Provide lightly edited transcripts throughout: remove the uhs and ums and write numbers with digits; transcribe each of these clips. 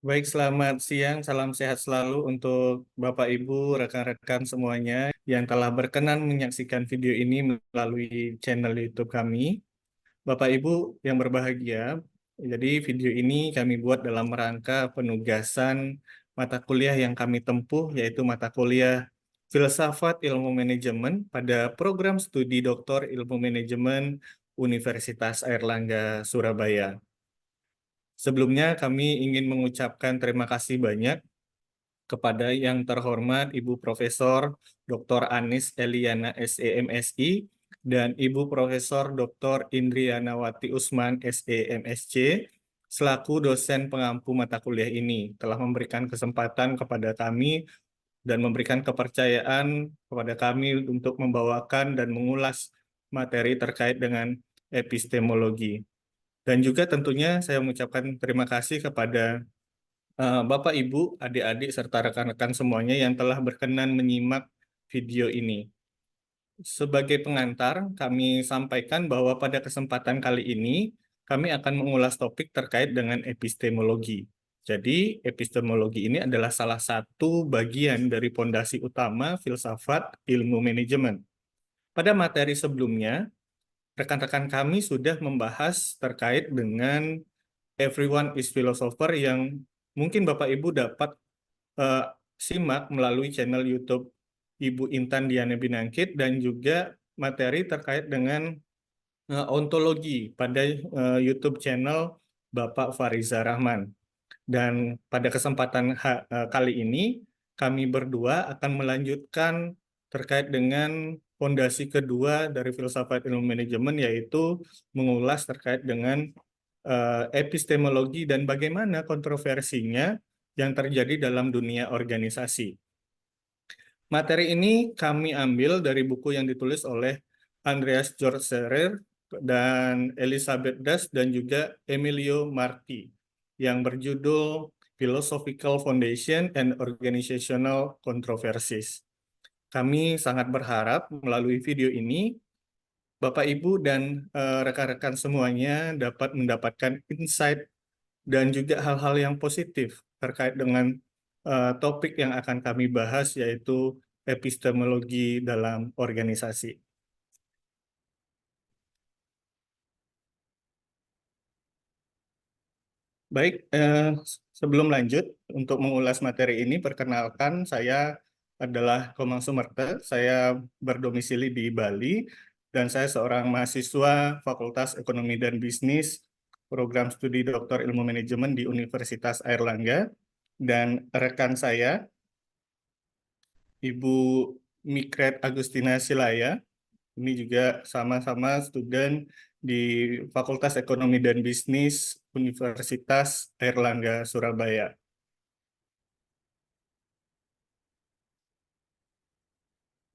Baik, selamat siang. Salam sehat selalu untuk Bapak, Ibu, rekan-rekan semuanya yang telah berkenan menyaksikan video ini melalui channel YouTube kami. Bapak, Ibu yang berbahagia, jadi video ini kami buat dalam rangka penugasan mata kuliah yang kami tempuh, yaitu mata kuliah Filsafat Ilmu Manajemen pada program studi Doktor Ilmu Manajemen Universitas Airlangga, Surabaya. Sebelumnya kami ingin mengucapkan terima kasih banyak kepada yang terhormat Ibu Profesor Dr. Anis Eliana SEMSI dan Ibu Profesor Dr. Indrianawati Usman SEMSC selaku dosen pengampu mata kuliah ini telah memberikan kesempatan kepada kami dan memberikan kepercayaan kepada kami untuk membawakan dan mengulas materi terkait dengan epistemologi. Dan juga tentunya saya mengucapkan terima kasih kepada Bapak, Ibu, adik-adik, serta rekan-rekan semuanya yang telah berkenan menyimak video ini. Sebagai pengantar, kami sampaikan bahwa pada kesempatan kali ini, kami akan mengulas topik terkait dengan epistemologi. Jadi, epistemologi ini adalah salah satu bagian dari pondasi utama filsafat ilmu manajemen. Pada materi sebelumnya, rekan-rekan kami sudah membahas terkait dengan Everyone is Philosopher yang mungkin Bapak Ibu dapat eh, simak melalui channel YouTube Ibu Intan Diana Binangkit dan juga materi terkait dengan ontologi pada YouTube channel Bapak Fariza Rahman. Dan pada kesempatan kali ini, kami berdua akan melanjutkan terkait dengan fondasi kedua dari filsafat ilmu manajemen, yaitu mengulas terkait dengan epistemologi dan bagaimana kontroversinya yang terjadi dalam dunia organisasi. Materi ini kami ambil dari buku yang ditulis oleh Andreas Georg Scherer dan Elizabeth Das dan juga Emilio Marti yang berjudul Philosophical Foundation and Organizational Controversies. Kami sangat berharap melalui video ini Bapak, Ibu, dan rekan-rekan semuanya dapat mendapatkan insight dan juga hal-hal yang positif terkait dengan topik yang akan kami bahas, yaitu epistemologi dalam organisasi. Baik, sebelum lanjut untuk mengulas materi ini, perkenalkan saya adalah Komang Sumerte. Saya berdomisili di Bali dan saya seorang mahasiswa Fakultas Ekonomi dan Bisnis, program studi Doktor Ilmu Manajemen di Universitas Airlangga. Dan rekan saya, Ibu Mikret Agustina Silaya, ini juga sama-sama student di Fakultas Ekonomi dan Bisnis Universitas Airlangga, Surabaya.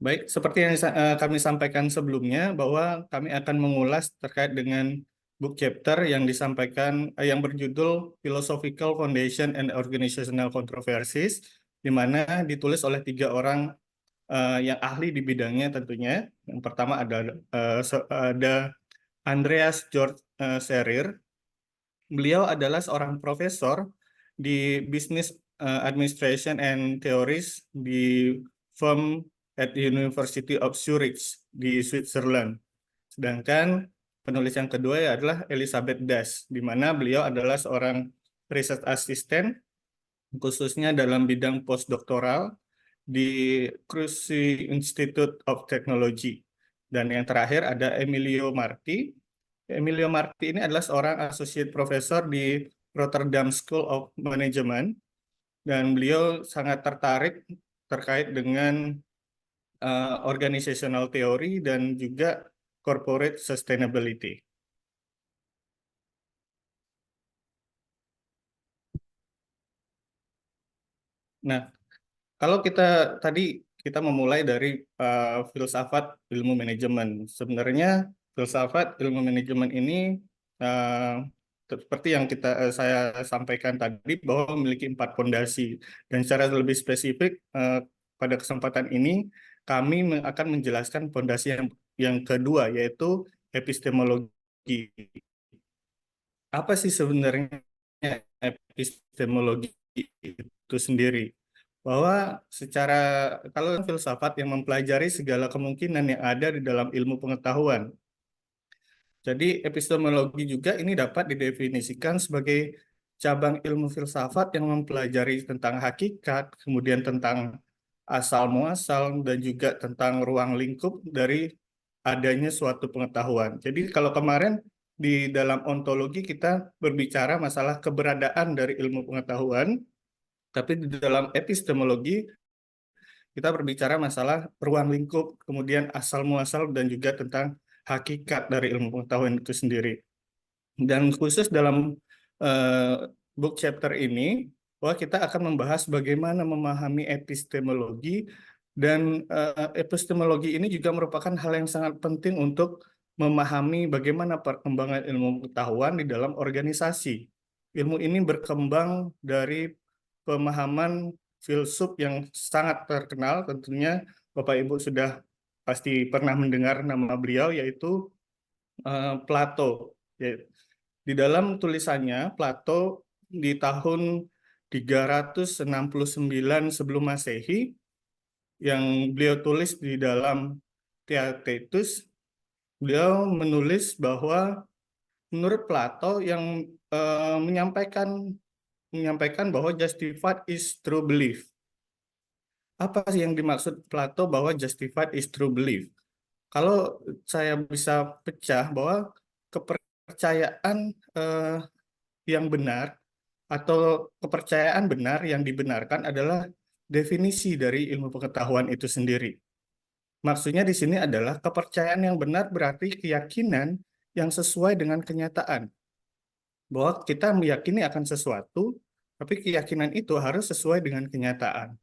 Baik, seperti yang kami sampaikan sebelumnya, bahwa kami akan mengulas terkait dengan book chapter yang disampaikan, yang berjudul Philosophical Foundation and Organizational Controversies, di mana ditulis oleh 3 orang yang ahli di bidangnya tentunya. Yang pertama ada Andreas Georg Scherer. Beliau adalah seorang profesor di Business Administration and Theories di firm at the University of Zurich di Switzerland. Sedangkan penulis yang kedua adalah Elizabeth Das, di mana beliau adalah seorang research assistant khususnya dalam bidang postdoktoral di Cruci Institute of Technology. Dan yang terakhir ada Emilio Marti. Emilio Marti ini adalah seorang associate professor di Rotterdam School of Management dan beliau sangat tertarik terkait dengan organizational theory dan juga corporate sustainability. Nah, kalau kita memulai dari filsafat ilmu manajemen. Sebenarnya filsafat ilmu manajemen ini uh, seperti yang saya sampaikan tadi bahwa memiliki 4 fondasi. Dan secara lebih spesifik pada kesempatan ini kami akan menjelaskan fondasi yang kedua, yaitu epistemologi. Apa sih sebenarnya epistemologi? itu sendiri. Bahwa secara kalau filsafat yang mempelajari segala kemungkinan yang ada di dalam ilmu pengetahuan. Jadi epistemologi juga ini dapat didefinisikan sebagai cabang ilmu filsafat yang mempelajari tentang hakikat, kemudian tentang asal muasal, dan juga tentang ruang lingkup dari adanya suatu pengetahuan. Jadi kalau kemarin di dalam ontologi kita berbicara masalah keberadaan dari ilmu pengetahuan, tapi di dalam epistemologi kita berbicara masalah ruang lingkup, kemudian asal muasal, dan juga tentang hakikat dari ilmu pengetahuan itu sendiri. Dan khusus dalam eh, book chapter ini, bahwa kita akan membahas bagaimana memahami epistemologi, dan epistemologi ini juga merupakan hal yang sangat penting untuk memahami bagaimana perkembangan ilmu pengetahuan di dalam organisasi. Ilmu ini berkembang dari pemahaman filsuf yang sangat terkenal, tentunya Bapak Ibu sudah pasti pernah mendengar nama beliau, yaitu Plato. Ya, di dalam tulisannya, Plato di tahun 369 sebelum Masehi, yang beliau tulis di dalam Theaetetus, beliau menulis bahwa menurut Plato yang menyampaikan bahwa justified is true belief. Apa sih yang dimaksud Plato bahwa justified is true belief? Kalau saya bisa pecah bahwa kepercayaan yang benar atau kepercayaan benar yang dibenarkan adalah definisi dari ilmu pengetahuan itu sendiri. Maksudnya di sini adalah kepercayaan yang benar berarti keyakinan yang sesuai dengan kenyataan. Bahwa kita meyakini akan sesuatu, tapi keyakinan itu harus sesuai dengan kenyataan.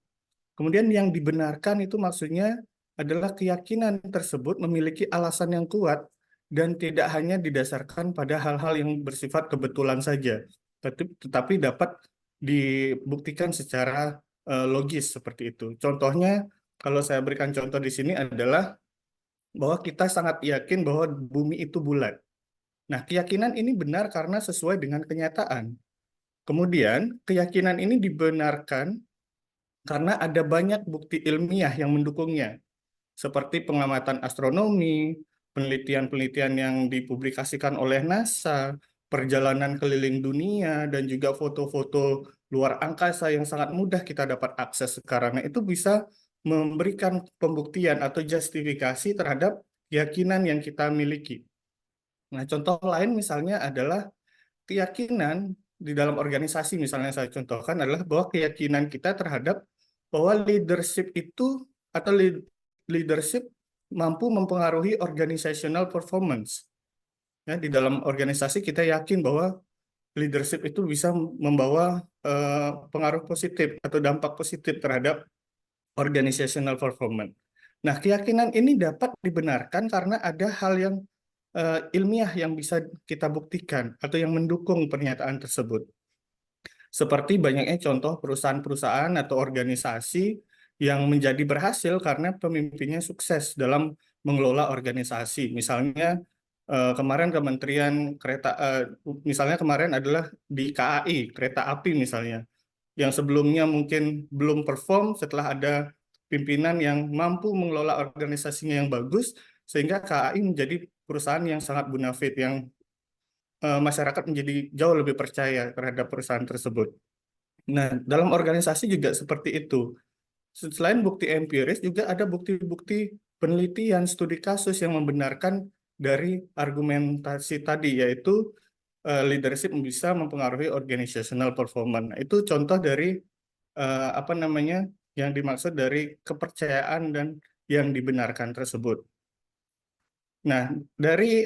Kemudian yang dibenarkan itu maksudnya adalah keyakinan tersebut memiliki alasan yang kuat dan tidak hanya didasarkan pada hal-hal yang bersifat kebetulan saja, tetapi dapat dibuktikan secara logis seperti itu. Contohnya, kalau saya berikan contoh di sini adalah bahwa kita sangat yakin bahwa bumi itu bulat. Nah, keyakinan ini benar karena sesuai dengan kenyataan. Kemudian, keyakinan ini dibenarkan karena ada banyak bukti ilmiah yang mendukungnya, seperti pengamatan astronomi, penelitian-penelitian yang dipublikasikan oleh NASA, perjalanan keliling dunia, dan juga foto-foto luar angkasa yang sangat mudah kita dapat akses sekarang. Nah, itu bisa memberikan pembuktian atau justifikasi terhadap keyakinan yang kita miliki. Nah, contoh lain misalnya adalah keyakinan di dalam organisasi, misalnya saya contohkan adalah bahwa keyakinan kita terhadap bahwa leadership itu atau leadership mampu mempengaruhi organizational performance. Ya, di dalam organisasi kita yakin bahwa leadership itu bisa membawa pengaruh positif atau dampak positif terhadap organizational performance. Nah, keyakinan ini dapat dibenarkan karena ada hal yang ilmiah yang bisa kita buktikan atau yang mendukung pernyataan tersebut. Seperti banyaknya contoh perusahaan-perusahaan atau organisasi yang menjadi berhasil karena pemimpinnya sukses dalam mengelola organisasi. Misalnya kemarin Kementerian Kereta, misalnya kemarin adalah di KAI, kereta api misalnya, yang sebelumnya mungkin belum perform, setelah ada pimpinan yang mampu mengelola organisasinya yang bagus, sehingga KAI menjadi perusahaan yang sangat bonafit, yang masyarakat menjadi jauh lebih percaya terhadap perusahaan tersebut. Nah, dalam organisasi juga seperti itu. Selain bukti empiris, juga ada bukti-bukti penelitian, studi kasus yang membenarkan dari argumentasi tadi, yaitu leadership bisa mempengaruhi organizational performance. Nah, itu contoh dari apa namanya yang dimaksud dari kepercayaan dan yang dibenarkan tersebut. Nah, dari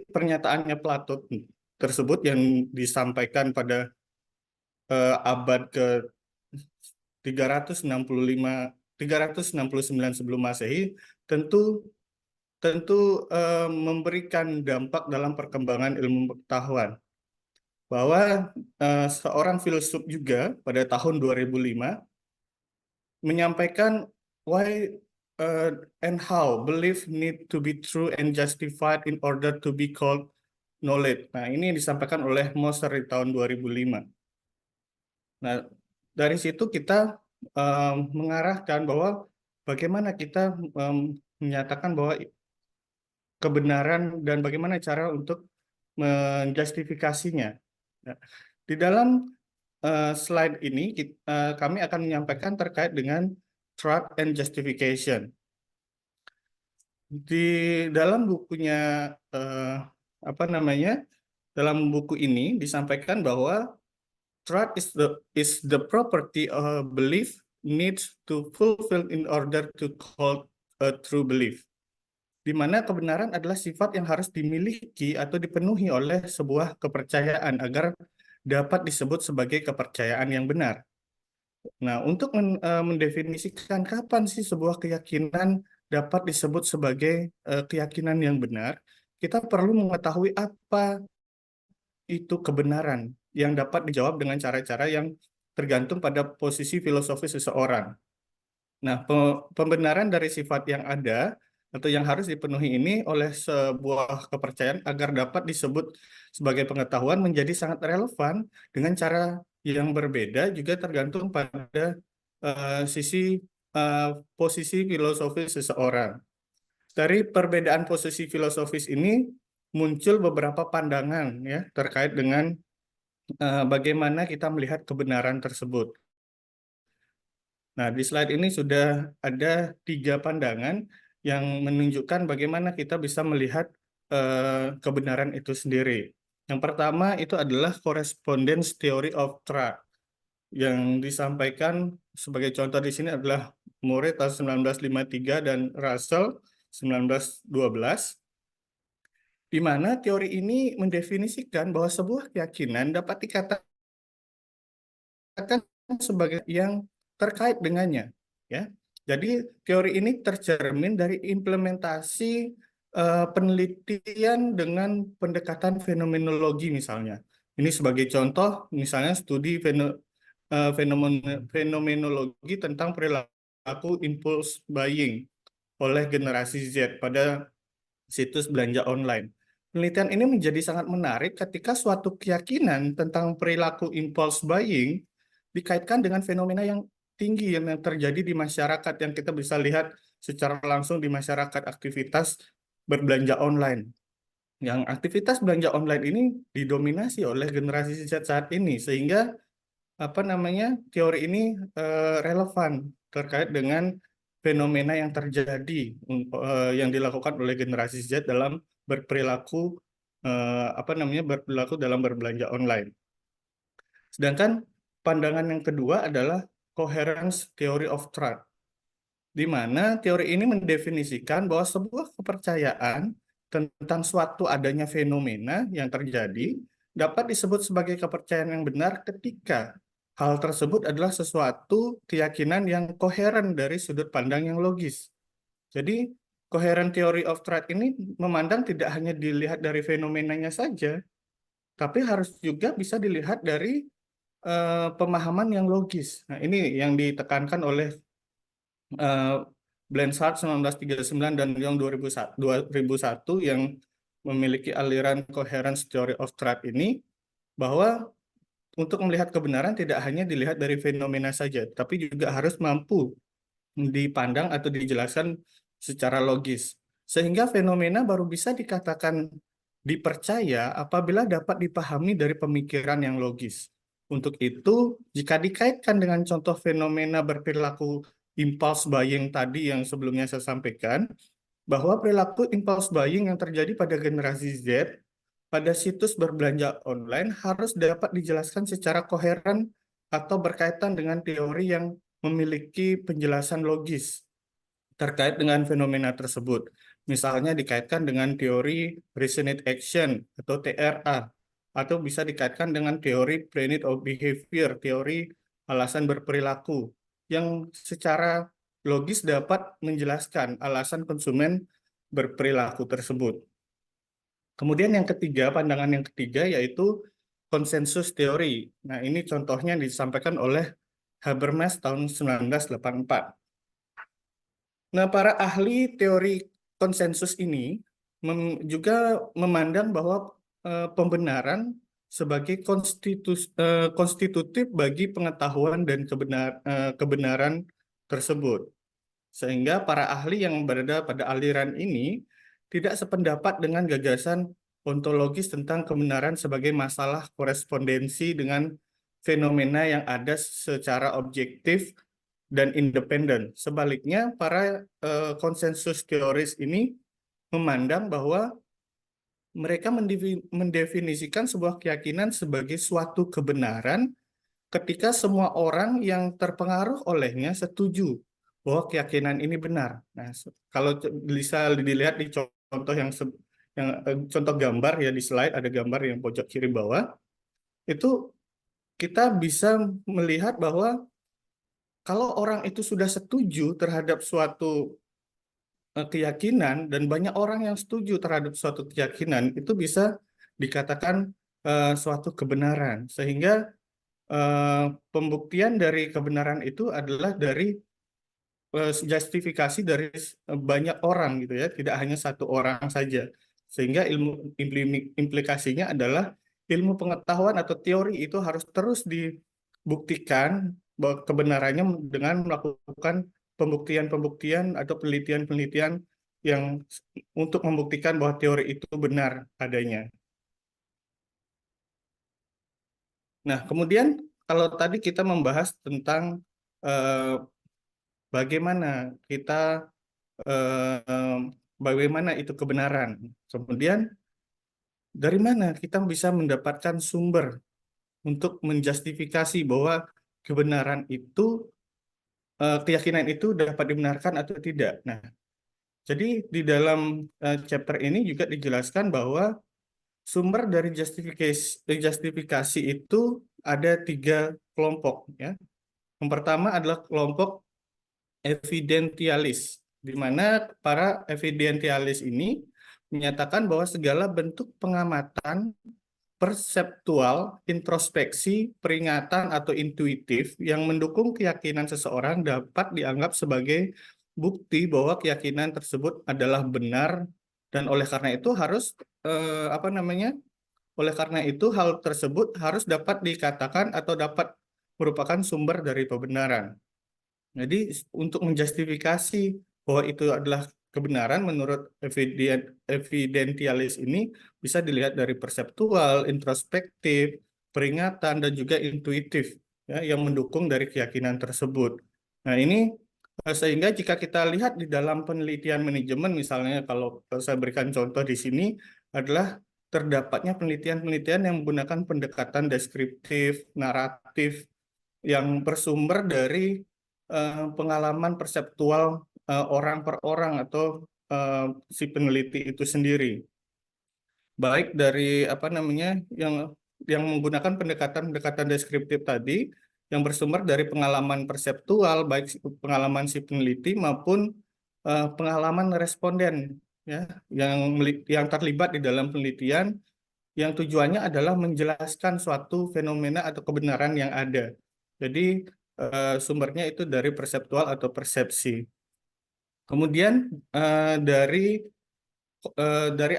pernyataannya Plato tersebut yang disampaikan pada abad ke 369 sebelum Masehi, tentu tentu memberikan dampak dalam perkembangan ilmu pengetahuan. Bahwa seorang filsuf juga pada tahun 2005 menyampaikan why and how belief need to be true and justified in order to be called knowledge. Nah, ini disampaikan oleh Moser di tahun 2005. Nah, dari situ kita mengarahkan bahwa bagaimana kita menyatakan bahwa kebenaran dan bagaimana cara untuk menjustifikasinya. Nah, di dalam slide ini kami akan menyampaikan terkait dengan truth and justification. Di dalam bukunya eh, apa namanya? Dalam buku ini disampaikan bahwa trust is the property a belief needs to fulfill in order to call a true belief. Di mana kebenaran adalah sifat yang harus dimiliki atau dipenuhi oleh sebuah kepercayaan agar dapat disebut sebagai kepercayaan yang benar. Nah, untuk mendefinisikan kapan sih sebuah keyakinan dapat disebut sebagai keyakinan yang benar, kita perlu mengetahui apa itu kebenaran yang dapat dijawab dengan cara-cara yang tergantung pada posisi filosofis seseorang. Nah, pembenaran dari sifat yang ada atau yang harus dipenuhi ini oleh sebuah kepercayaan agar dapat disebut sebagai pengetahuan menjadi sangat relevan dengan cara yang berbeda juga tergantung pada sisi posisi filosofis seseorang. Dari perbedaan posisi filosofis ini muncul beberapa pandangan ya terkait dengan bagaimana kita melihat kebenaran tersebut. Nah, di slide ini sudah ada 3 pandangan yang menunjukkan bagaimana kita bisa melihat kebenaran itu sendiri. Yang pertama itu adalah correspondence theory of truth yang disampaikan sebagai contoh di sini adalah Moore tahun 1953 dan Russell 1912, di mana teori ini mendefinisikan bahwa sebuah keyakinan dapat dikatakan sebagai yang terkait dengannya, ya. Jadi teori ini tercermin dari implementasi penelitian dengan pendekatan fenomenologi misalnya. Ini sebagai contoh, misalnya studi fenomenologi tentang perilaku impulse buying oleh generasi Z pada situs belanja online. Penelitian ini menjadi sangat menarik ketika suatu keyakinan tentang perilaku impulse buying dikaitkan dengan fenomena yang tinggi yang terjadi di masyarakat yang kita bisa lihat secara langsung di masyarakat aktivitas berbelanja online. Yang aktivitas belanja online ini didominasi oleh generasi Z saat ini sehingga apa namanya teori ini relevan terkait dengan fenomena yang terjadi yang dilakukan oleh generasi Z dalam berperilaku apa namanya berperilaku dalam berbelanja online. Sedangkan pandangan yang kedua adalah coherence theory of truth, di mana teori ini mendefinisikan bahwa sebuah kepercayaan tentang suatu adanya fenomena yang terjadi dapat disebut sebagai kepercayaan yang benar ketika hal tersebut adalah sesuatu keyakinan yang koheren dari sudut pandang yang logis. Jadi, coherent theory of truth ini memandang tidak hanya dilihat dari fenomenanya saja, tapi harus juga bisa dilihat dari pemahaman yang logis. Nah, ini yang ditekankan oleh Blanchard 1939 dan Young 2001 yang memiliki aliran coherence theory of truth ini, bahwa untuk melihat kebenaran tidak hanya dilihat dari fenomena saja, tapi juga harus mampu dipandang atau dijelaskan secara logis. Sehingga fenomena baru bisa dikatakan dipercaya apabila dapat dipahami dari pemikiran yang logis. Untuk itu, jika dikaitkan dengan contoh fenomena berperilaku impulse buying tadi yang sebelumnya saya sampaikan, bahwa perilaku impulse buying yang terjadi pada generasi Z pada situs berbelanja online harus dapat dijelaskan secara koheren atau berkaitan dengan teori yang memiliki penjelasan logis terkait dengan fenomena tersebut. Misalnya dikaitkan dengan teori Resonate Action atau TRA, atau bisa dikaitkan dengan teori Planet of Behavior, teori alasan berperilaku, yang secara logis dapat menjelaskan alasan konsumen berperilaku tersebut. Kemudian yang ketiga, pandangan yang ketiga yaitu konsensus teori. Nah, ini contohnya disampaikan oleh Habermas tahun 1984. Nah, para ahli teori konsensus ini juga memandang bahwa pembenaran sebagai konstitutif bagi pengetahuan dan kebenaran tersebut. Sehingga para ahli yang berada pada aliran ini tidak sependapat dengan gagasan ontologis tentang kebenaran sebagai masalah korespondensi dengan fenomena yang ada secara objektif dan independen. Sebaliknya, para konsensus teoris ini memandang bahwa mereka mendefinisikan sebuah keyakinan sebagai suatu kebenaran ketika semua orang yang terpengaruh olehnya setuju bahwa keyakinan ini benar. Nah, kalau bisa dilihat di contoh contoh gambar ya, di slide ada gambar yang pojok kiri bawah, itu kita bisa melihat bahwa kalau orang itu sudah setuju terhadap suatu keyakinan dan banyak orang yang setuju terhadap suatu keyakinan, itu bisa dikatakan suatu kebenaran. Sehingga pembuktian dari kebenaran itu adalah dari justifikasi dari banyak orang gitu ya, tidak hanya satu orang saja. Sehingga implikasinya adalah ilmu pengetahuan atau teori itu harus terus dibuktikan bahwa kebenarannya dengan melakukan pembuktian-pembuktian atau penelitian-penelitian yang untuk membuktikan bahwa teori itu benar adanya. Nah, kemudian kalau tadi kita membahas tentang eh, bagaimana kita eh, bagaimana itu kebenaran. Kemudian dari mana kita bisa mendapatkan sumber untuk menjustifikasi bahwa kebenaran itu keyakinan itu dapat dibenarkan atau tidak. Nah, jadi di dalam chapter ini juga dijelaskan bahwa sumber dari justifikasi itu ada 3 kelompok ya. Yang pertama adalah kelompok evidentialis, di mana para evidentialis ini menyatakan bahwa segala bentuk pengamatan perseptual, introspeksi, peringatan, atau intuitif yang mendukung keyakinan seseorang dapat dianggap sebagai bukti bahwa keyakinan tersebut adalah benar, dan oleh karena itu harus apa namanya? Oleh karena itu hal tersebut harus dapat dikatakan atau dapat merupakan sumber dari kebenaran. Jadi untuk menjustifikasi bahwa itu adalah kebenaran menurut evidentialis ini bisa dilihat dari perseptual, introspektif, peringatan, dan juga intuitif ya, yang mendukung dari keyakinan tersebut. Nah ini sehingga jika kita lihat di dalam penelitian manajemen, misalnya kalau saya berikan contoh di sini adalah terdapatnya penelitian-penelitian yang menggunakan pendekatan deskriptif, naratif, yang bersumber dari pengalaman perseptual orang per orang atau si peneliti itu sendiri. Baik dari apa namanya yang menggunakan pendekatan-pendekatan deskriptif tadi yang bersumber dari pengalaman perseptual, baik pengalaman si peneliti maupun pengalaman responden ya yang terlibat di dalam penelitian, yang tujuannya adalah menjelaskan suatu fenomena atau kebenaran yang ada. Jadi sumbernya itu dari perseptual atau persepsi. Kemudian dari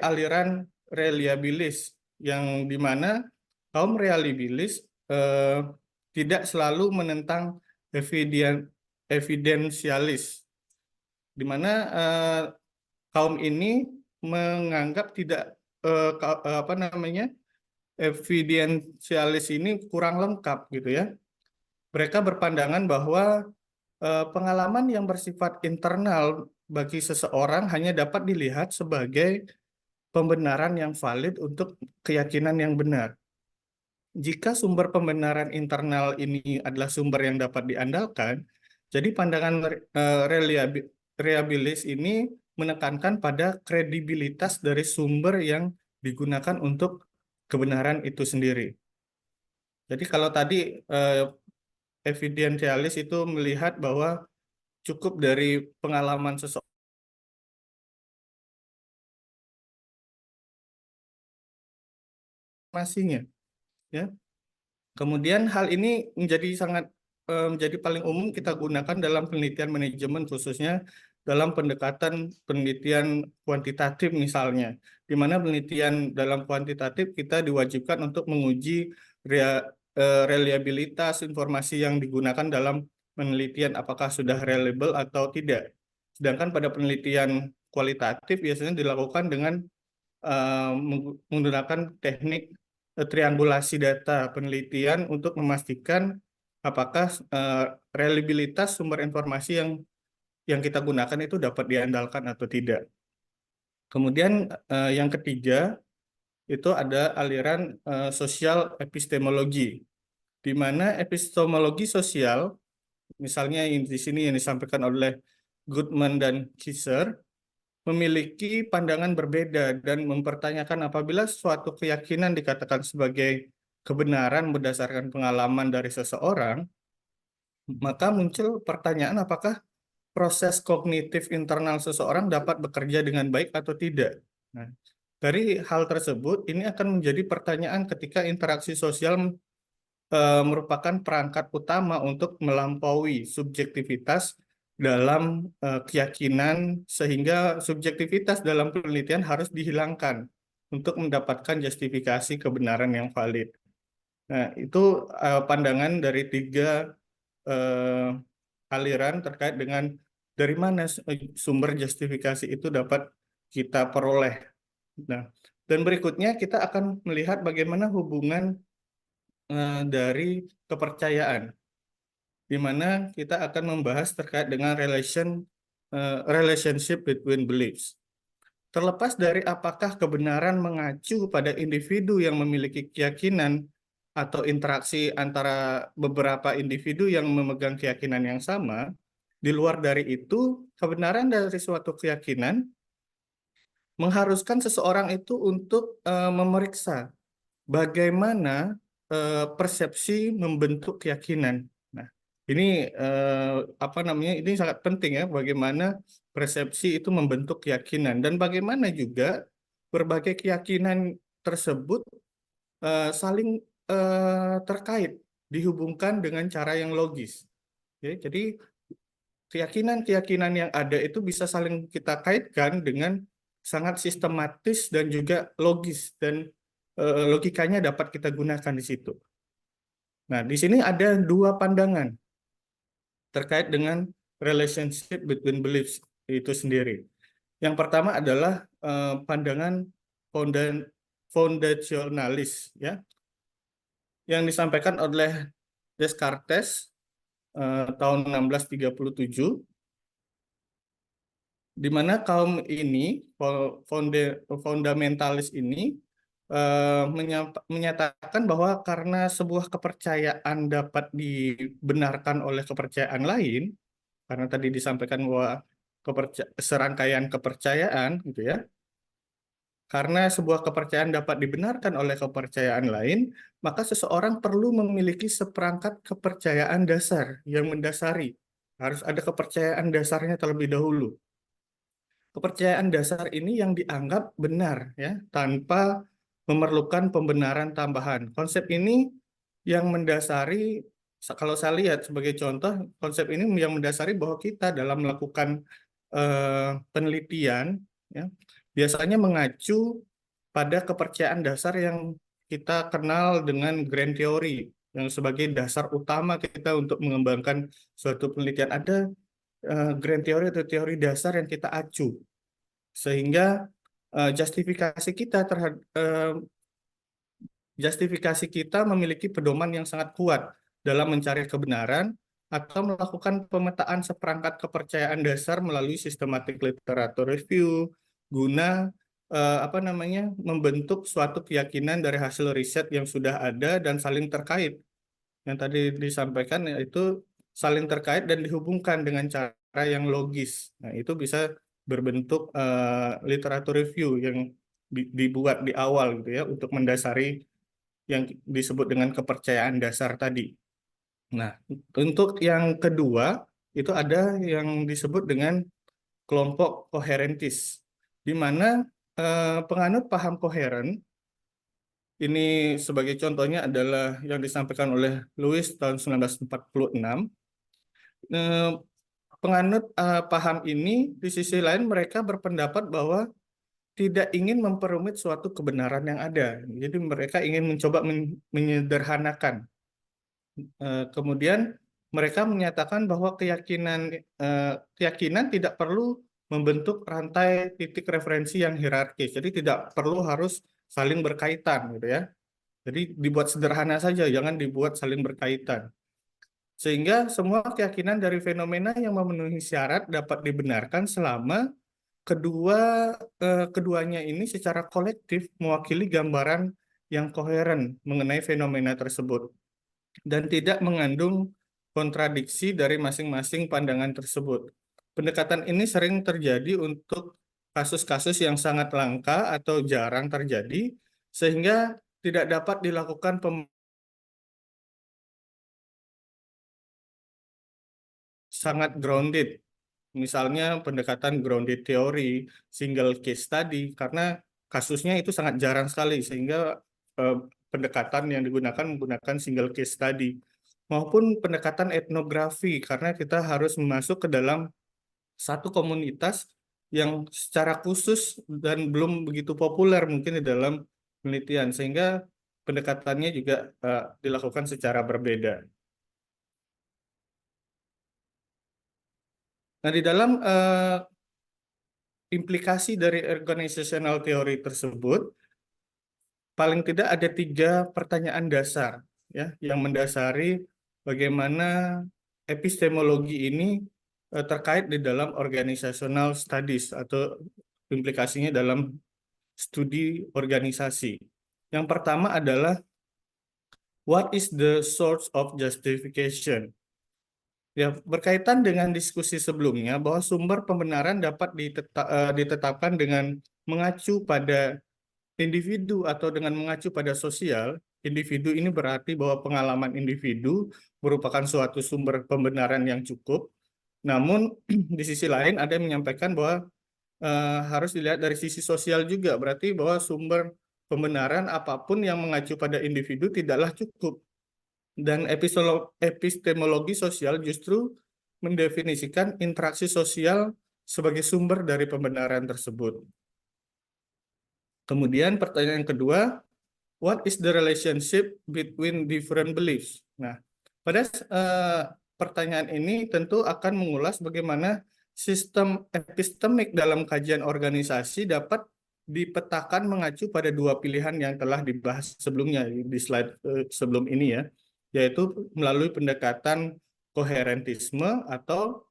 aliran reliabilis, yang dimana kaum reliabilis tidak selalu menentang evidensialis, dimana kaum ini menganggap tidak apa namanya evidensialis ini kurang lengkap gitu ya. Mereka berpandangan bahwa pengalaman yang bersifat internal bagi seseorang hanya dapat dilihat sebagai pembenaran yang valid untuk keyakinan yang benar. Jika sumber pembenaran internal ini adalah sumber yang dapat diandalkan, jadi pandangan reliabilis ini menekankan pada kredibilitas dari sumber yang digunakan untuk kebenaran itu sendiri. Jadi kalau tadi evidentialis itu melihat bahwa cukup dari pengalaman seseorang masingnya, ya. Kemudian hal ini menjadi paling umum kita gunakan dalam penelitian manajemen, khususnya dalam pendekatan penelitian kuantitatif misalnya, di mana penelitian dalam kuantitatif kita diwajibkan untuk menguji reliabilitas informasi yang digunakan dalam penelitian apakah sudah reliable atau tidak. Sedangkan pada penelitian kualitatif biasanya dilakukan dengan menggunakan teknik triangulasi data penelitian untuk memastikan apakah reliabilitas sumber informasi yang kita gunakan itu dapat diandalkan atau tidak. Kemudian yang ketiga itu ada aliran sosial epistemologi, di mana epistemologi sosial, misalnya di sini yang disampaikan oleh Goodman dan Kisser, memiliki pandangan berbeda dan mempertanyakan apabila suatu keyakinan dikatakan sebagai kebenaran berdasarkan pengalaman dari seseorang, maka muncul pertanyaan apakah proses kognitif internal seseorang dapat bekerja dengan baik atau tidak. Nah, dari hal tersebut, ini akan menjadi pertanyaan ketika interaksi sosial merupakan perangkat utama untuk melampaui subjektivitas dalam keyakinan, sehingga subjektivitas dalam penelitian harus dihilangkan untuk mendapatkan justifikasi kebenaran yang valid. Nah, itu pandangan dari tiga eh, aliran terkait dengan dari mana sumber justifikasi itu dapat kita peroleh. Nah, dan berikutnya kita akan melihat bagaimana hubungan dari kepercayaan, di mana kita akan membahas terkait dengan relationship between beliefs. Terlepas dari apakah kebenaran mengacu pada individu yang memiliki keyakinan atau interaksi antara beberapa individu yang memegang keyakinan yang sama, di luar dari itu, kebenaran dari suatu keyakinan mengharuskan seseorang itu untuk memeriksa bagaimana persepsi membentuk keyakinan. Nah, ini apa namanya? Ini sangat penting ya, bagaimana persepsi itu membentuk keyakinan dan bagaimana juga berbagai keyakinan tersebut saling terkait, dihubungkan dengan cara yang logis. Ya, jadi keyakinan-keyakinan yang ada itu bisa saling kita kaitkan dengan sangat sistematis dan juga logis, dan logikanya dapat kita gunakan di situ. Nah, di sini ada dua pandangan terkait dengan relationship between beliefs itu sendiri. Yang pertama adalah pandangan foundationalis, ya, yang disampaikan oleh Descartes tahun 1637, di mana kaum ini, fundamentalis ini, menyatakan bahwa karena sebuah kepercayaan dapat dibenarkan oleh kepercayaan lain, karena tadi disampaikan bahwa serangkaian kepercayaan, gitu ya, karena sebuah kepercayaan dapat dibenarkan oleh kepercayaan lain, maka seseorang perlu memiliki seperangkat kepercayaan dasar yang mendasari. Harus ada kepercayaan dasarnya terlebih dahulu. Kepercayaan dasar ini yang dianggap benar, ya, tanpa memerlukan pembenaran tambahan. Konsep ini yang mendasari, kalau saya lihat sebagai contoh, konsep ini yang mendasari bahwa kita dalam melakukan penelitian, ya, biasanya mengacu pada kepercayaan dasar yang kita kenal dengan grand theory, yang sebagai dasar utama kita untuk mengembangkan suatu penelitian. Ada grand theory atau teori dasar yang kita acu, sehingga justifikasi kita terhadap justifikasi kita memiliki pedoman yang sangat kuat dalam mencari kebenaran atau melakukan pemetaan seperangkat kepercayaan dasar melalui systematic literature review guna apa namanya, membentuk suatu keyakinan dari hasil riset yang sudah ada dan saling terkait. Yang tadi disampaikan yaitu saling terkait dan dihubungkan dengan cara yang logis. Nah, itu bisa berbentuk literatur review yang dibuat di awal, gitu ya, untuk mendasari yang disebut dengan kepercayaan dasar tadi. Nah, untuk yang kedua itu ada yang disebut dengan kelompok koherentis, di mana penganut paham koheren ini sebagai contohnya adalah yang disampaikan oleh Lewis tahun 1946. penganut paham ini, di sisi lain mereka berpendapat bahwa tidak ingin memperumit suatu kebenaran yang ada. Jadi mereka ingin mencoba menyederhanakan. Kemudian mereka menyatakan bahwa keyakinan tidak perlu membentuk rantai titik referensi yang hierarkis. Jadi tidak perlu harus saling berkaitan, gitu ya. Jadi dibuat sederhana saja, jangan dibuat saling berkaitan. Sehingga semua keyakinan dari fenomena yang memenuhi syarat dapat dibenarkan selama keduanya ini secara kolektif mewakili gambaran yang koheren mengenai fenomena tersebut dan tidak mengandung kontradiksi dari masing-masing pandangan tersebut. Pendekatan ini sering terjadi untuk kasus-kasus yang sangat langka atau jarang terjadi, sehingga tidak dapat dilakukan sangat grounded. Misalnya pendekatan grounded teori, single case study, karena kasusnya itu sangat jarang sekali, sehingga eh, pendekatan yang digunakan menggunakan single case study. Maupun pendekatan etnografi, karena kita harus masuk ke dalam satu komunitas yang secara khusus dan belum begitu populer mungkin di dalam penelitian, sehingga pendekatannya juga dilakukan secara berbeda. Nah, di dalam implikasi dari organizational theory tersebut, paling tidak ada 3 pertanyaan dasar ya yang mendasari bagaimana epistemologi ini terkait di dalam organizational studies atau implikasinya dalam studi organisasi. Yang pertama adalah what is the source of justification? Ya, berkaitan dengan diskusi sebelumnya bahwa sumber pembenaran dapat ditetapkan dengan mengacu pada individu atau dengan mengacu pada sosial. Individu ini berarti bahwa pengalaman individu merupakan suatu sumber pembenaran yang cukup. Namun di sisi lain ada yang menyampaikan bahwa harus dilihat dari sisi sosial juga, berarti bahwa sumber pembenaran apapun yang mengacu pada individu tidaklah cukup. Dan epistemologi sosial justru mendefinisikan interaksi sosial sebagai sumber dari pembenaran tersebut. Kemudian pertanyaan kedua, what is the relationship between different beliefs? Nah, pada pertanyaan ini tentu akan mengulas bagaimana sistem epistemik dalam kajian organisasi dapat dipetakan mengacu pada 2 pilihan yang telah dibahas sebelumnya di slide sebelum ini ya, yaitu melalui pendekatan koherentisme atau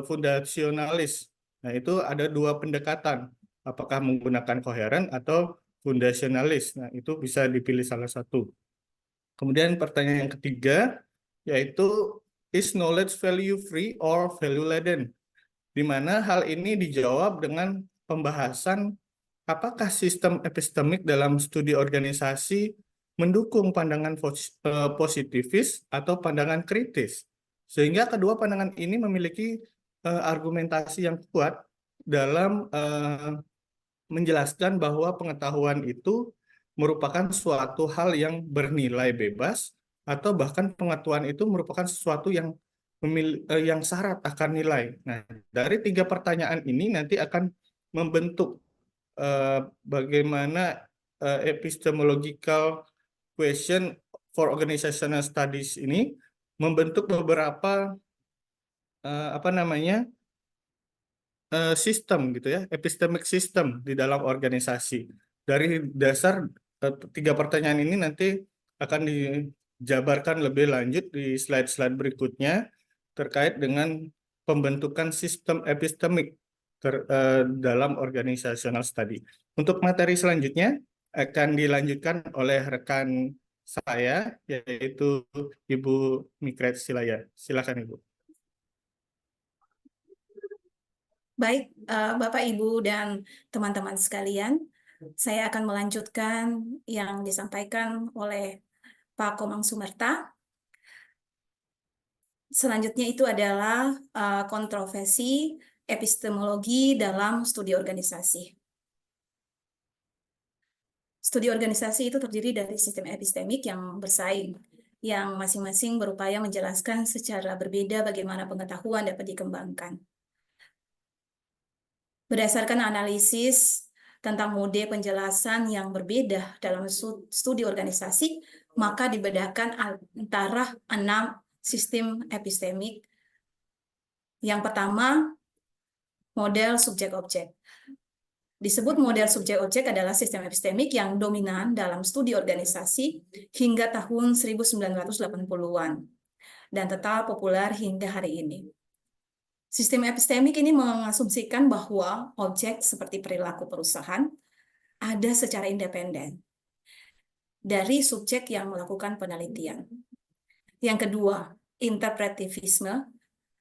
fundasionalis. Nah, itu ada 2 pendekatan, apakah menggunakan koheren atau fundasionalis. Nah, itu bisa dipilih salah satu. Kemudian pertanyaan yang ketiga, yaitu is knowledge value free or value laden? Di mana hal ini dijawab dengan pembahasan apakah sistem epistemik dalam studi organisasi mendukung pandangan positivis atau pandangan kritis. Sehingga kedua pandangan ini memiliki argumentasi yang kuat dalam menjelaskan bahwa pengetahuan itu merupakan suatu hal yang bernilai bebas atau bahkan pengetahuan itu merupakan sesuatu yang yang syarat akan nilai. Nah, dari 3 pertanyaan ini nanti akan membentuk bagaimana epistemological question for organizational studies ini membentuk beberapa sistem gitu ya, epistemic system di dalam organisasi. Dari dasar 3 pertanyaan ini nanti akan dijabarkan lebih lanjut di slide-slide berikutnya terkait dengan pembentukan sistem epistemik dalam organizational study. Untuk materi selanjutnya akan dilanjutkan oleh rekan saya, yaitu Ibu Mikret Silaya. Silakan Ibu. Baik, Bapak, Ibu, dan teman-teman sekalian, saya akan melanjutkan yang disampaikan oleh Pak Komang Sumerta. Selanjutnya itu adalah kontroversi epistemologi dalam studi organisasi. Studi organisasi itu terdiri dari sistem epistemik yang bersaing. yang masing-masing berupaya menjelaskan secara berbeda bagaimana pengetahuan dapat dikembangkan. Berdasarkan analisis tentang mode penjelasan yang berbeda dalam studi organisasi, maka dibedakan antara 6 sistem epistemik. Yang pertama, model subjek-objek. Disebut model subjek-objek adalah sistem epistemik yang dominan dalam studi organisasi hingga tahun 1980-an dan tetap populer hingga hari ini. Sistem epistemik ini mengasumsikan bahwa objek seperti perilaku perusahaan ada secara independen dari subjek yang melakukan penelitian. Yang kedua, interpretivisme.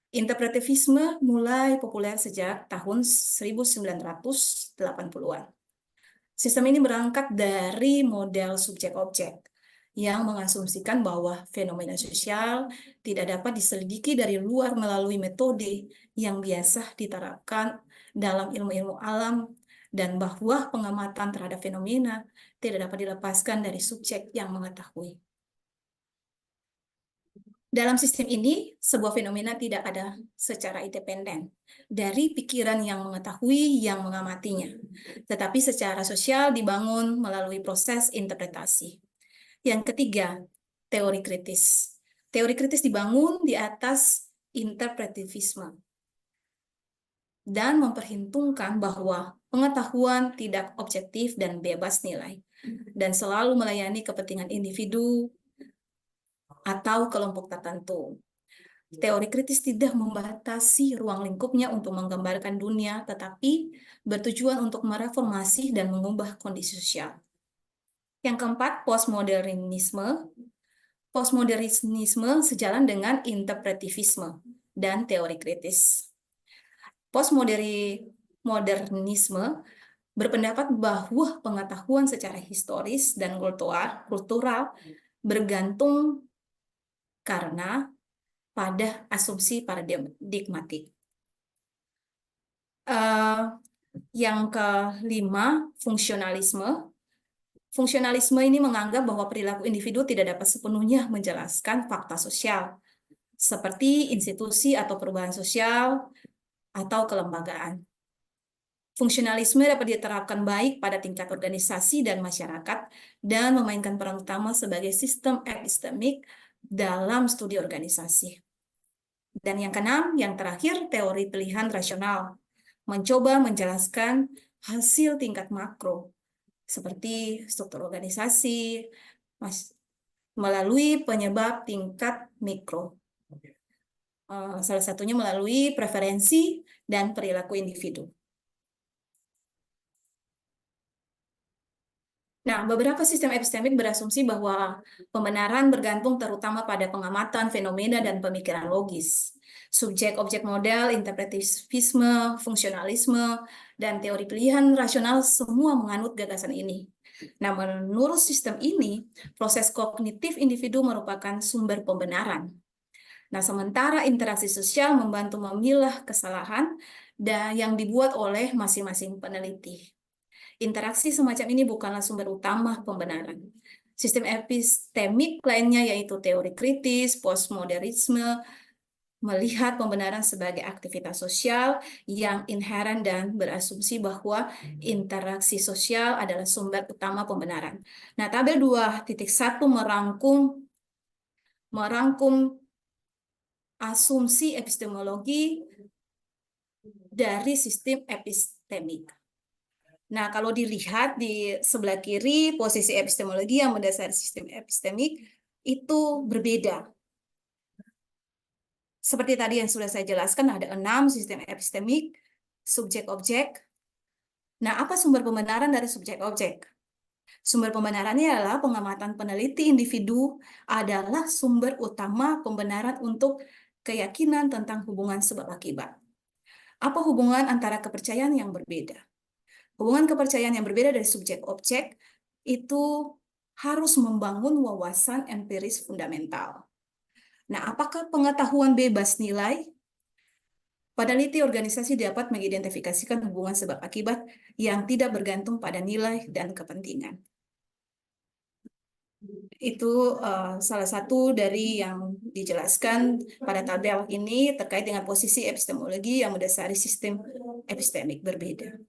Interpretivisme mulai populer sejak tahun 1980-an. Sistem ini berangkat dari model subjek-objek yang mengasumsikan bahwa fenomena sosial tidak dapat diselidiki dari luar melalui metode yang biasa diterapkan dalam ilmu-ilmu alam dan bahwa pengamatan terhadap fenomena tidak dapat dilepaskan dari subjek yang mengetahui. Dalam sistem ini, sebuah fenomena tidak ada secara independen dari pikiran yang mengetahui yang mengamatinya, tetapi secara sosial dibangun melalui proses interpretasi. Yang ketiga, teori kritis. Teori kritis dibangun di atas interpretivisme dan memperhitungkan bahwa pengetahuan tidak objektif dan bebas nilai, dan selalu melayani kepentingan individu atau kelompok tertentu. Teori kritis tidak membatasi ruang lingkupnya untuk menggambarkan dunia, tetapi bertujuan untuk mereformasi dan mengubah kondisi sosial. Yang keempat, postmodernisme. Postmodernisme sejalan dengan interpretivisme dan teori kritis. Postmodernisme berpendapat bahwa pengetahuan secara historis dan kultural bergantung karena pada asumsi paradigmatik. Yang kelima, fungsionalisme. Fungsionalisme ini menganggap bahwa perilaku individu tidak dapat sepenuhnya menjelaskan fakta sosial, seperti institusi atau perubahan sosial atau kelembagaan. Fungsionalisme dapat diterapkan baik pada tingkat organisasi dan masyarakat dan memainkan peran utama sebagai sistem epistemik dalam studi organisasi. Dan yang keenam, yang terakhir, teori pilihan rasional. Mencoba menjelaskan hasil tingkat makro, seperti struktur organisasi, melalui penyebab tingkat mikro. Salah satunya melalui preferensi dan perilaku individu. Nah, beberapa sistem epistemik berasumsi bahwa pembenaran bergantung terutama pada pengamatan fenomena dan pemikiran logis. Subjek-objek model, interpretivisme, fungsionalisme, dan teori pilihan rasional semua menganut gagasan ini. Nah, menurut sistem ini, proses kognitif individu merupakan sumber pembenaran. Nah, sementara interaksi sosial membantu memilah kesalahan yang dibuat oleh masing-masing peneliti. Interaksi semacam ini bukanlah sumber utama pembenaran. Sistem epistemik lainnya yaitu teori kritis, postmodernisme, melihat pembenaran sebagai aktivitas sosial yang inheren dan berasumsi bahwa interaksi sosial adalah sumber utama pembenaran. Nah, tabel 2.1 merangkum asumsi epistemologi dari sistem epistemik. Nah, kalau dilihat di sebelah kiri, posisi epistemologi yang mendasari sistem epistemik itu berbeda. Seperti tadi yang sudah saya jelaskan, ada 6 sistem epistemik, subjek-objek. Nah, apa sumber pembenaran dari subjek-objek? Sumber pembenarannya adalah pengamatan peneliti individu adalah sumber utama pembenaran untuk keyakinan tentang hubungan sebab akibat. Apa hubungan antara kepercayaan yang berbeda? Hubungan kepercayaan yang berbeda dari subjek-objek itu harus membangun wawasan empiris fundamental. Nah, apakah pengetahuan bebas nilai? Peneliti organisasi dapat mengidentifikasikan hubungan sebab akibat yang tidak bergantung pada nilai dan kepentingan. Itu salah satu dari yang dijelaskan pada tabel ini terkait dengan posisi epistemologi yang mendasari sistem epistemik berbeda.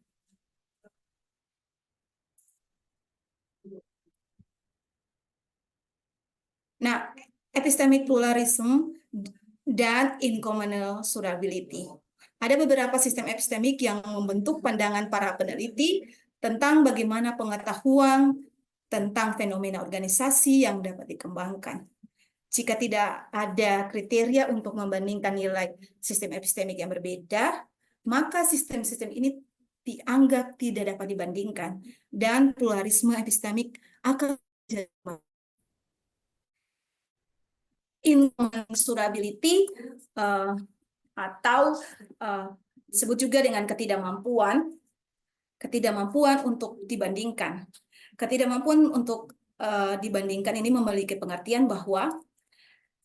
Nah, epistemic pluralism dan incommensurability. Ada beberapa sistem epistemik yang membentuk pandangan para peneliti tentang bagaimana pengetahuan tentang fenomena organisasi yang dapat dikembangkan. Jika tidak ada kriteria untuk membandingkan nilai sistem epistemik yang berbeda, maka sistem-sistem ini dianggap tidak dapat dibandingkan dan pluralisme epistemik akan incommensurability atau disebut juga dengan ketidakmampuan untuk dibandingkan. Ketidakmampuan untuk dibandingkan ini memiliki pengertian bahwa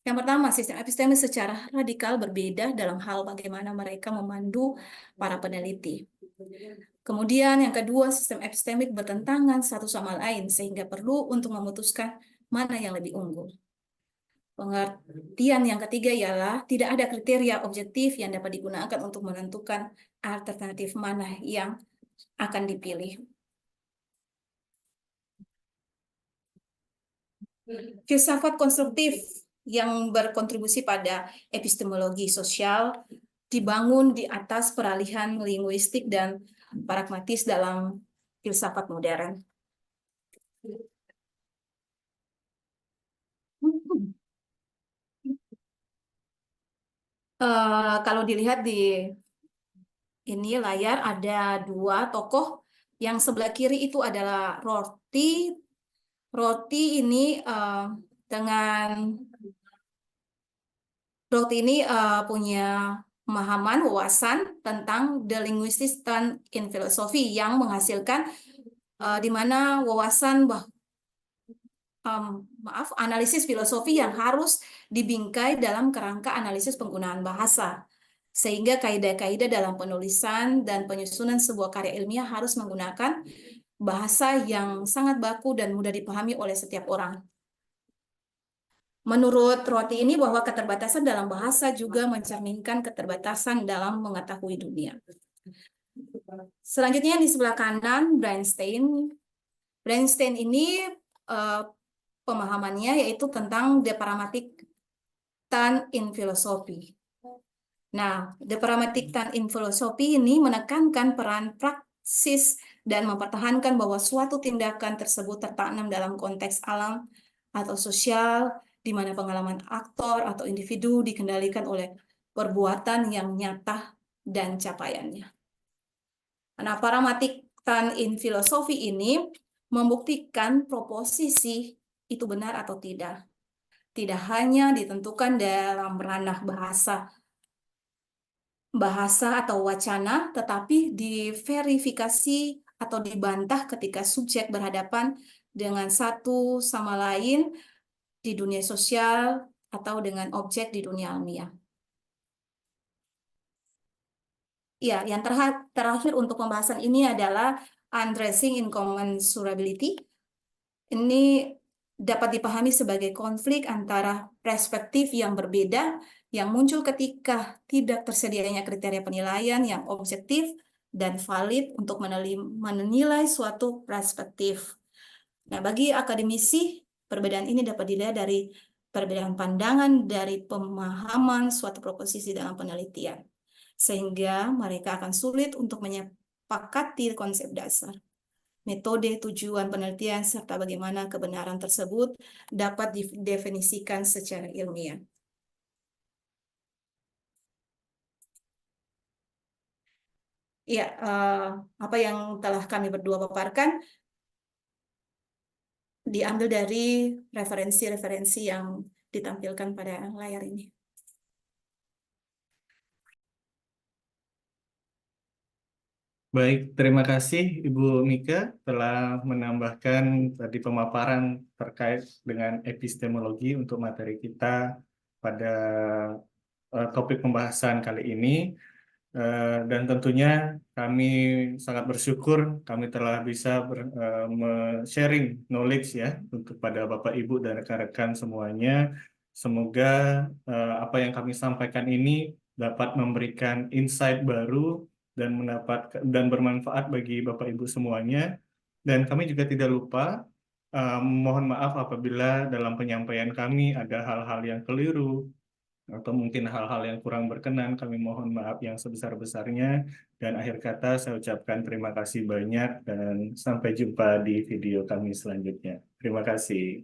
yang pertama, sistem epistemik secara radikal berbeda dalam hal bagaimana mereka memandu para peneliti. Kemudian yang kedua, sistem epistemik bertentangan satu sama lain sehingga perlu untuk memutuskan mana yang lebih unggul. Pengertian yang ketiga ialah tidak ada kriteria objektif yang dapat digunakan untuk menentukan alternatif mana yang akan dipilih. Filsafat konstruktif yang berkontribusi pada epistemologi sosial dibangun di atas peralihan linguistik dan pragmatis dalam filsafat modern. Kalau dilihat di ini layar ada dua tokoh. Yang sebelah kiri itu adalah Rorty. Rorty ini dengan Rorty ini punya pemahaman wawasan tentang the linguistic stand in philosophy yang menghasilkan di mana wawasan analisis filosofi yang harus dibingkai dalam kerangka analisis penggunaan bahasa. Sehingga kaidah-kaidah dalam penulisan dan penyusunan sebuah karya ilmiah harus menggunakan bahasa yang sangat baku dan mudah dipahami oleh setiap orang. Menurut Rorty ini bahwa keterbatasan dalam bahasa juga mencerminkan keterbatasan dalam mengetahui dunia. Selanjutnya di sebelah kanan, Bernstein. Bernstein ini pemahamannya yaitu tentang the pragmatic stand in philosophy. Nah, the pragmatic stand in philosophy ini menekankan peran praksis dan mempertahankan bahwa suatu tindakan tersebut tertanam dalam konteks alam atau sosial, di mana pengalaman aktor atau individu dikendalikan oleh perbuatan yang nyata dan capaiannya. Nah, pragmatic stand in philosophy ini membuktikan proposisi itu benar atau tidak. Tidak hanya ditentukan dalam ranah bahasa atau wacana, tetapi diverifikasi atau dibantah ketika subjek berhadapan dengan satu sama lain di dunia sosial atau dengan objek di dunia ilmiah. Ya, yang terakhir untuk pembahasan ini adalah undressing incommensurability. Ini dapat dipahami sebagai konflik antara perspektif yang berbeda yang muncul ketika tidak tersedianya kriteria penilaian yang objektif dan valid untuk menilai suatu perspektif. Nah, bagi akademisi, perbedaan ini dapat dilihat dari perbedaan pandangan dari pemahaman suatu proposisi dalam penelitian, sehingga mereka akan sulit untuk menyepakati konsep dasar, metode, tujuan penelitian, serta bagaimana kebenaran tersebut dapat didefinisikan secara ilmiah. Ya, apa yang telah kami berdua paparkan diambil dari referensi-referensi yang ditampilkan pada layar ini. Baik, terima kasih Ibu Mika telah menambahkan tadi pemaparan terkait dengan epistemologi untuk materi kita pada topik pembahasan kali ini. Dan tentunya kami sangat bersyukur kami telah bisa sharing knowledge ya untuk pada Bapak Ibu dan rekan-rekan semuanya. Semoga apa yang kami sampaikan ini dapat memberikan insight baru dan bermanfaat bagi Bapak Ibu semuanya. Dan kami juga tidak lupa mohon maaf apabila dalam penyampaian kami ada hal-hal yang keliru atau mungkin hal-hal yang kurang berkenan, kami mohon maaf yang sebesar-besarnya. Dan akhir kata saya ucapkan terima kasih banyak dan sampai jumpa di video kami selanjutnya. Terima kasih.